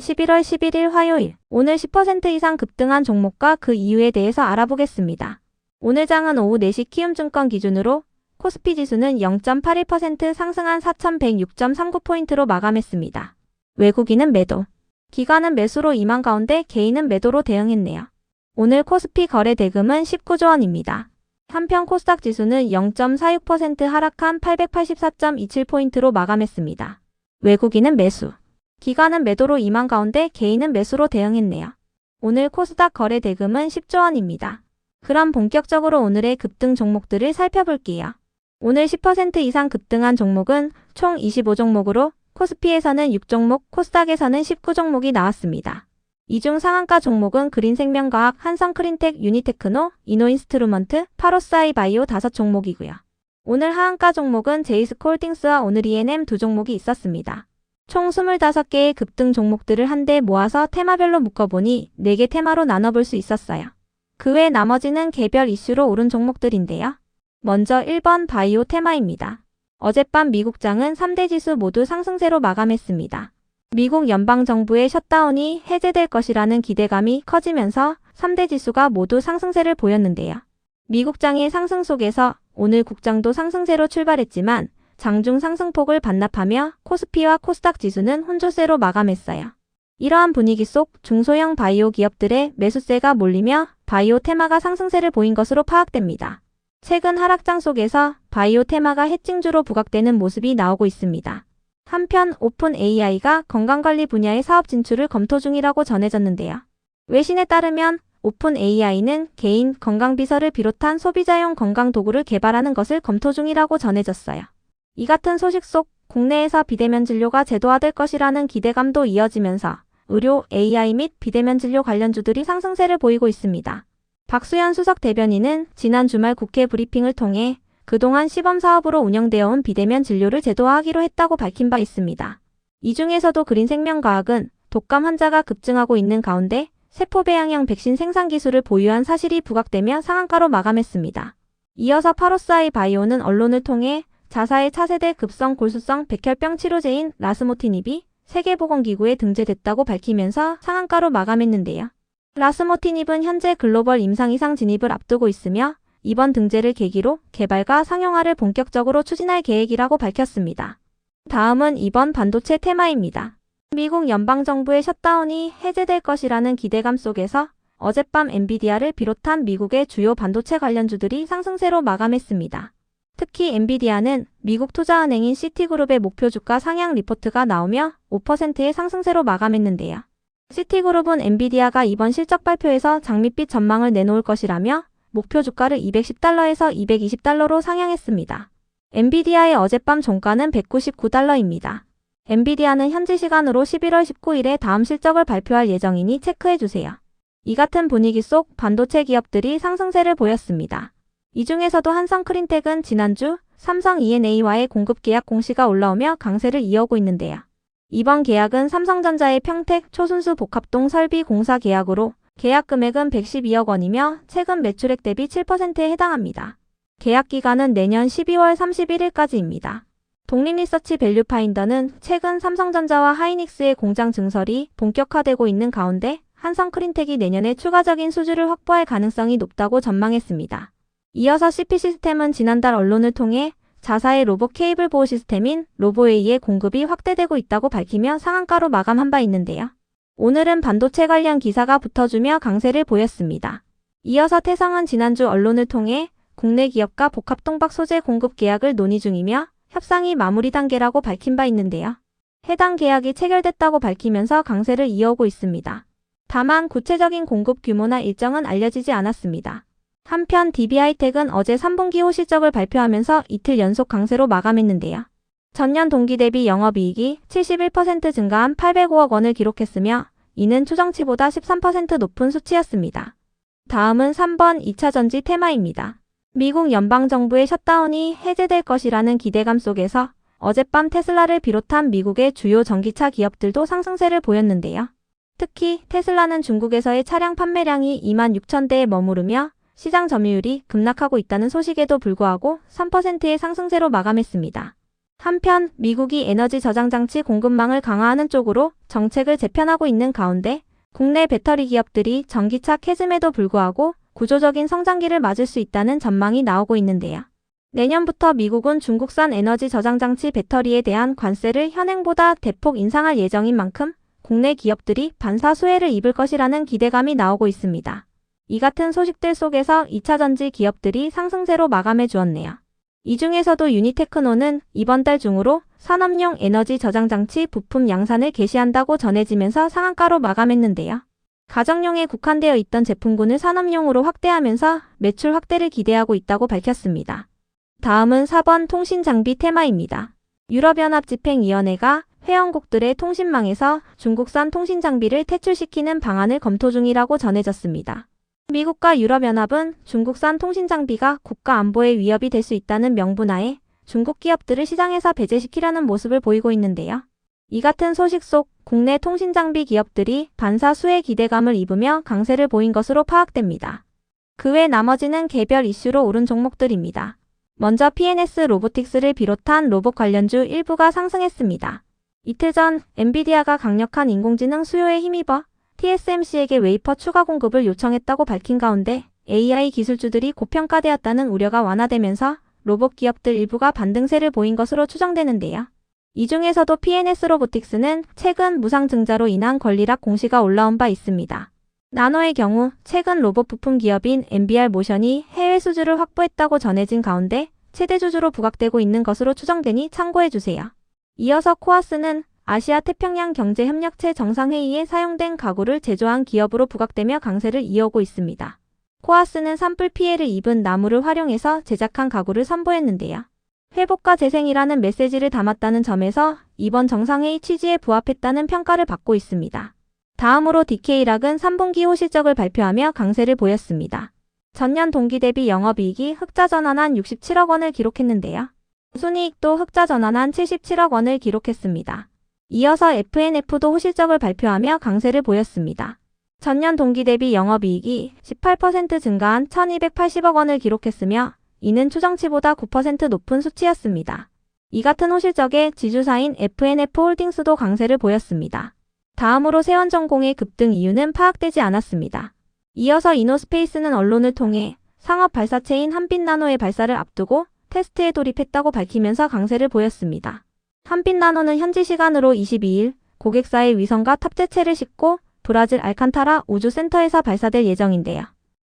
11월 11일 화요일, 오늘 10% 이상 급등한 종목과 그 이유에 대해서 알아보겠습니다. 오늘 장은 오후 4시 키움증권 기준으로 코스피 지수는 0.81% 상승한 4106.39포인트로 마감했습니다. 외국인은 매도, 기관은 매수로 임한 가운데 개인은 매도로 대응했네요. 오늘 코스피 거래 대금은 19조 원입니다. 한편 코스닥 지수는 0.46% 하락한 884.27포인트로 마감했습니다. 외국인은 매수, 기관은 매도로 임한 가운데 개인은 매수로 대응했네요. 오늘 코스닥 거래 대금은 10조 원입니다. 그럼 본격적으로 오늘의 급등 종목들을 살펴볼게요. 오늘 10% 이상 급등한 종목은 총 25종목으로 코스피에서는 6종목, 코스닥에서는 19종목이 나왔습니다. 이 중 상한가 종목은 그린생명과학, 한성크린텍, 유니테크노, 이노인스트루먼트, 파로스아이바이오 5종목이고요. 오늘 하한가 종목은 제이스콜딩스와 오늘 E&M 2종목이 있었습니다. 총 25개의 급등 종목들을 한데 모아서 테마별로 묶어보니 4개 테마로 나눠볼 수 있었어요. 그 외 나머지는 개별 이슈로 오른 종목들인데요. 먼저 1번 바이오 테마입니다. 어젯밤 미국장은 3대 지수 모두 상승세로 마감했습니다. 미국 연방정부의 셧다운이 해제될 것이라는 기대감이 커지면서 3대 지수가 모두 상승세를 보였는데요. 미국장의 상승 속에서 오늘 국장도 상승세로 출발했지만 장중 상승폭을 반납하며 코스피와 코스닥 지수는 혼조세로 마감했어요. 이러한 분위기 속 중소형 바이오 기업들의 매수세가 몰리며 바이오 테마가 상승세를 보인 것으로 파악됩니다. 최근 하락장 속에서 바이오 테마가 해칭주로 부각되는 모습이 나오고 있습니다. 한편 오픈 AI가 건강관리 분야의 사업 진출을 검토 중이라고 전해졌는데요. 외신에 따르면 오픈 AI는 개인 건강비서를 비롯한 소비자용 건강도구를 개발하는 것을 검토 중이라고 전해졌어요. 이 같은 소식 속 국내에서 비대면 진료가 제도화될 것이라는 기대감도 이어지면서 의료, AI 및 비대면 진료 관련주들이 상승세를 보이고 있습니다. 박수현 수석 대변인은 지난 주말 국회 브리핑을 통해 그동안 시범사업으로 운영되어 온 비대면 진료를 제도화하기로 했다고 밝힌 바 있습니다. 이 중에서도 그린생명과학은 독감 환자가 급증하고 있는 가운데 세포배양형 백신 생산 기술을 보유한 사실이 부각되며 상한가로 마감했습니다. 이어서 파로스아이바이오는 언론을 통해 자사의 차세대 급성 골수성 백혈병 치료제인 라스모티닙이 세계보건기구에 등재됐다고 밝히면서 상한가로 마감했는데요. 라스모티닙은 현재 글로벌 임상 이상 진입을 앞두고 있으며 이번 등재를 계기로 개발과 상용화를 본격적으로 추진할 계획이라고 밝혔습니다. 다음은 이번 반도체 테마입니다. 미국 연방정부의 셧다운이 해제될 것이라는 기대감 속에서 어젯밤 엔비디아를 비롯한 미국의 주요 반도체 관련주들이 상승세로 마감했습니다. 특히 엔비디아는 미국 투자은행인 시티그룹의 목표 주가 상향 리포트가 나오며 5%의 상승세로 마감했는데요. 시티그룹은 엔비디아가 이번 실적 발표에서 장밋빛 전망을 내놓을 것이라며 목표 주가를 210달러에서 220달러로 상향했습니다. 엔비디아의 어젯밤 종가는 199달러입니다. 엔비디아는 현지 시간으로 11월 19일에 다음 실적을 발표할 예정이니 체크해주세요. 이 같은 분위기 속 반도체 기업들이 상승세를 보였습니다. 이 중에서도 한성크린텍은 지난주 삼성 E&A와의 공급 계약 공시가 올라오며 강세를 이어오고 있는데요. 이번 계약은 삼성전자의 평택 초순수 복합동 설비 공사 계약으로 계약 금액은 112억 원이며 최근 매출액 대비 7%에 해당합니다. 계약 기간은 내년 12월 31일까지입니다. 독립리서치 밸류파인더는 최근 삼성전자와 하이닉스의 공장 증설이 본격화되고 있는 가운데 한성크린텍이 내년에 추가적인 수주를 확보할 가능성이 높다고 전망했습니다. 이어서 CP시스템은 지난달 언론을 통해 자사의 로봇 케이블 보호 시스템인 로보웨이의 공급이 확대되고 있다고 밝히며 상한가로 마감한 바 있는데요. 오늘은 반도체 관련 기사가 붙어주며 강세를 보였습니다. 이어서 태성은 지난주 언론을 통해 국내 기업과 복합동박 소재 공급 계약을 논의 중이며 협상이 마무리 단계라고 밝힌 바 있는데요. 해당 계약이 체결됐다고 밝히면서 강세를 이어오고 있습니다. 다만 구체적인 공급 규모나 일정은 알려지지 않았습니다. 한편 DB하이텍은 어제 3분기 호 실적을 발표하면서 이틀 연속 강세로 마감했는데요. 전년 동기 대비 영업이익이 71% 증가한 805억 원을 기록했으며 이는 추정치보다 13% 높은 수치였습니다. 다음은 3번 2차전지 테마입니다. 미국 연방정부의 셧다운이 해제될 것이라는 기대감 속에서 어젯밤 테슬라를 비롯한 미국의 주요 전기차 기업들도 상승세를 보였는데요. 특히 테슬라는 중국에서의 차량 판매량이 26,000대에 머무르며 시장 점유율이 급락하고 있다는 소식에도 불구하고 3%의 상승세로 마감했습니다. 한편 미국이 에너지 저장 장치 공급망을 강화하는 쪽으로 정책을 재편하고 있는 가운데 국내 배터리 기업들이 전기차 캐즘에도 불구하고 구조적인 성장기를 맞을 수 있다는 전망이 나오고 있는데요. 내년부터 미국은 중국산 에너지 저장 장치 배터리에 대한 관세를 현행보다 대폭 인상할 예정인 만큼 국내 기업들이 반사수혜를 입을 것이라는 기대감이 나오고 있습니다. 이 같은 소식들 속에서 2차전지 기업들이 상승세로 마감해 주었네요. 이 중에서도 유니테크노는 이번 달 중으로 산업용 에너지 저장 장치 부품 양산을 개시한다고 전해지면서 상한가로 마감했는데요. 가정용에 국한되어 있던 제품군을 산업용으로 확대하면서 매출 확대를 기대하고 있다고 밝혔습니다. 다음은 4번 통신장비 테마입니다. 유럽연합집행위원회가 회원국들의 통신망에서 중국산 통신장비를 퇴출시키는 방안을 검토 중이라고 전해졌습니다. 미국과 유럽연합은 중국산 통신장비가 국가 안보에 위협이 될 수 있다는 명분하에 중국 기업들을 시장에서 배제시키려는 모습을 보이고 있는데요. 이 같은 소식 속 국내 통신장비 기업들이 반사수혜 기대감을 입으며 강세를 보인 것으로 파악됩니다. 그 외 나머지는 개별 이슈로 오른 종목들입니다. 먼저 PNS 로보틱스를 비롯한 로봇 관련주 일부가 상승했습니다. 이틀 전 엔비디아가 강력한 인공지능 수요에 힘입어 TSMC에게 웨이퍼 추가 공급을 요청했다고 밝힌 가운데 AI 기술주들이 고평가되었다는 우려가 완화되면서 로봇 기업들 일부가 반등세를 보인 것으로 추정되는데요. 이 중에서도 PNS 로보틱스는 최근 무상증자로 인한 권리락 공시가 올라온 바 있습니다. 나노의 경우 최근 로봇 부품 기업인 MBR 모션이 해외 수주를 확보했다고 전해진 가운데 최대 주주로 부각되고 있는 것으로 추정되니 참고해주세요. 이어서 코아스는 아시아 태평양 경제협력체 정상회의에 사용된 가구를 제조한 기업으로 부각되며 강세를 이어오고 있습니다. 코아스는 산불 피해를 입은 나무를 활용해서 제작한 가구를 선보였는데요. 회복과 재생이라는 메시지를 담았다는 점에서 이번 정상회의 취지에 부합했다는 평가를 받고 있습니다. 다음으로 DK락은 3분기 호실적을 발표하며 강세를 보였습니다. 전년 동기 대비 영업이익이 흑자 전환한 67억 원을 기록했는데요. 순이익도 흑자 전환한 77억 원을 기록했습니다. 이어서 FNF도 호실적을 발표하며 강세를 보였습니다. 전년 동기 대비 영업이익이 18% 증가한 1280억 원을 기록했으며 이는 추정치보다 9% 높은 수치였습니다. 이 같은 호실적에 지주사인 FNF홀딩스도 강세를 보였습니다. 다음으로 세원전공의 급등 이유는 파악되지 않았습니다. 이어서 이노스페이스는 언론을 통해 상업 발사체인 한빛나노의 발사를 앞두고 테스트에 돌입했다고 밝히면서 강세를 보였습니다. 한빛나노는 현지 시간으로 22일 고객사의 위성과 탑재체를 싣고 브라질 알칸타라 우주센터에서 발사될 예정인데요.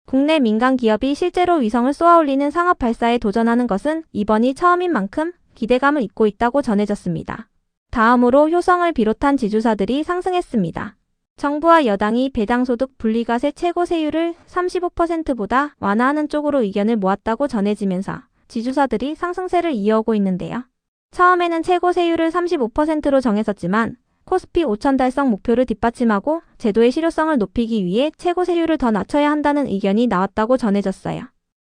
국내 민간 기업이 실제로 위성을 쏘아올리는 상업 발사에 도전하는 것은 이번이 처음인 만큼 기대감을 입고 있다고 전해졌습니다. 다음으로 효성을 비롯한 지주사들이 상승했습니다. 정부와 여당이 배당소득 분리과세 최고 세율을 35%보다 완화하는 쪽으로 의견을 모았다고 전해지면서 지주사들이 상승세를 이어오고 있는데요. 처음에는 최고 세율을 35%로 정했었지만 코스피 5천 달성 목표를 뒷받침하고 제도의 실효성을 높이기 위해 최고 세율을 더 낮춰야 한다는 의견이 나왔다고 전해졌어요.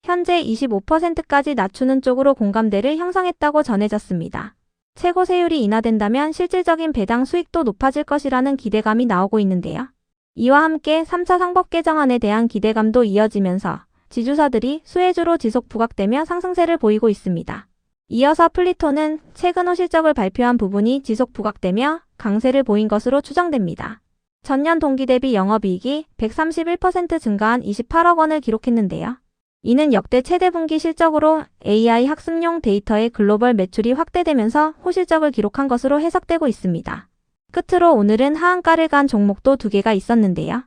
현재 25%까지 낮추는 쪽으로 공감대를 형성했다고 전해졌습니다. 최고 세율이 인하된다면 실질적인 배당 수익도 높아질 것이라는 기대감이 나오고 있는데요. 이와 함께 3차 상법 개정안에 대한 기대감도 이어지면서 지주사들이 수혜주로 지속 부각되며 상승세를 보이고 있습니다. 이어서 플리토는 최근 호실적을 발표한 부분이 지속 부각되며 강세를 보인 것으로 추정됩니다. 전년 동기 대비 영업이익이 131% 증가한 28억 원을 기록했는데요. 이는 역대 최대 분기 실적으로 AI 학습용 데이터의 글로벌 매출이 확대되면서 호실적을 기록한 것으로 해석되고 있습니다. 끝으로 오늘은 하한가를 간 종목도 2개가 있었는데요.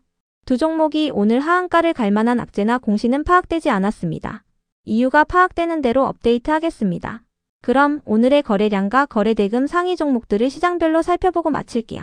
두 종목이 오늘 하한가를 갈 만한 악재나 공시는 파악되지 않았습니다. 이유가 파악되는 대로 업데이트하겠습니다. 그럼 오늘의 거래량과 거래대금 상위 종목들을 시장별로 살펴보고 마칠게요.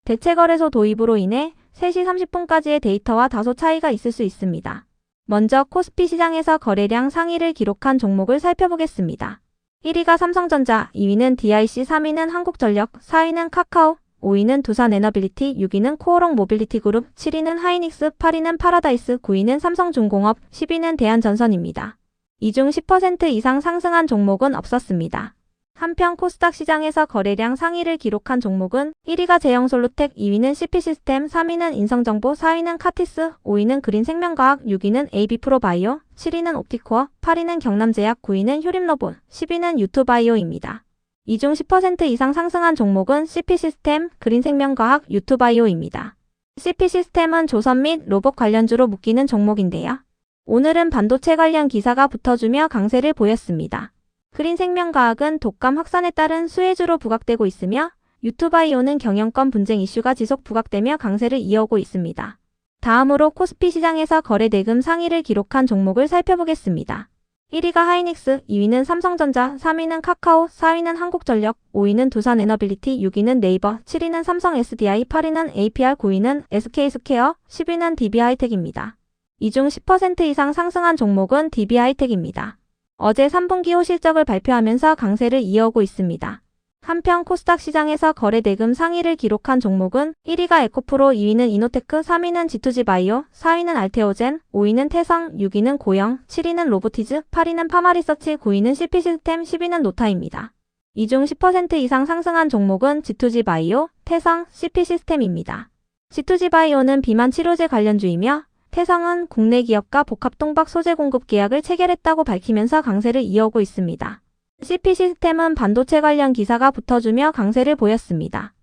대체거래소 도입으로 인해 3시 30분까지의 데이터와 다소 차이가 있을 수 있습니다. 먼저 코스피 시장에서 거래량 상위를 기록한 종목을 살펴보겠습니다. 1위가 삼성전자, 2위는 DIC, 3위는 한국전력, 4위는 카카오, 5위는 두산에너빌리티, 6위는 코오롱 모빌리티 그룹, 7위는 하이닉스, 8위는 파라다이스, 9위는 삼성중공업, 10위는 대한전선입니다. 이 중 10% 이상 상승한 종목은 없었습니다. 한편 코스닥 시장에서 거래량 상위를 기록한 종목은 1위가 제형솔루텍, 2위는 CP시스템, 3위는 인성정보, 4위는 카티스, 5위는 그린생명과학, 6위는 AB프로바이오, 7위는 옵티코어, 8위는 경남제약, 9위는 효림로봇, 10위는 유투바이오입니다. 이 중 10% 이상 상승한 종목은 CP시스템, 그린생명과학, 유투바이오입니다. CP시스템은 조선 및 로봇 관련주로 묶이는 종목인데요. 오늘은 반도체 관련 기사가 붙어주며 강세를 보였습니다. 그린생명과학은 독감 확산에 따른 수혜주로 부각되고 있으며 유투바이오는 경영권 분쟁 이슈가 지속 부각되며 강세를 이어오고 있습니다. 다음으로 코스피 시장에서 거래 대금 상위를 기록한 종목을 살펴보겠습니다. 1위가 하이닉스, 2위는 삼성전자, 3위는 카카오, 4위는 한국전력, 5위는 두산에너빌리티, 6위는 네이버, 7위는 삼성 SDI, 8위는 APR, 9위는 SK스퀘어, 10위는 DB하이텍입니다. 이 중 10% 이상 상승한 종목은 DB하이텍입니다. 어제 3분기 호 실적을 발표하면서 강세를 이어오고 있습니다. 한편 코스닥 시장에서 거래 대금 상위를 기록한 종목은 1위가 에코프로, 2위는 이노테크, 3위는 G2G바이오, 4위는 알테오젠, 5위는 태성, 6위는 고영, 7위는 로보티즈, 8위는 파마리서치, 9위는 CP시스템, 10위는 노타입니다. 이 중 10% 이상 상승한 종목은 G2G바이오, 태성, CP시스템입니다. G2G바이오는 비만 치료제 관련주이며 태성은 국내 기업과 복합동박 소재 공급 계약을 체결했다고 밝히면서 강세를 이어오고 있습니다. CP시스템은 반도체 관련 기사가 붙어주며 강세를 보였습니다.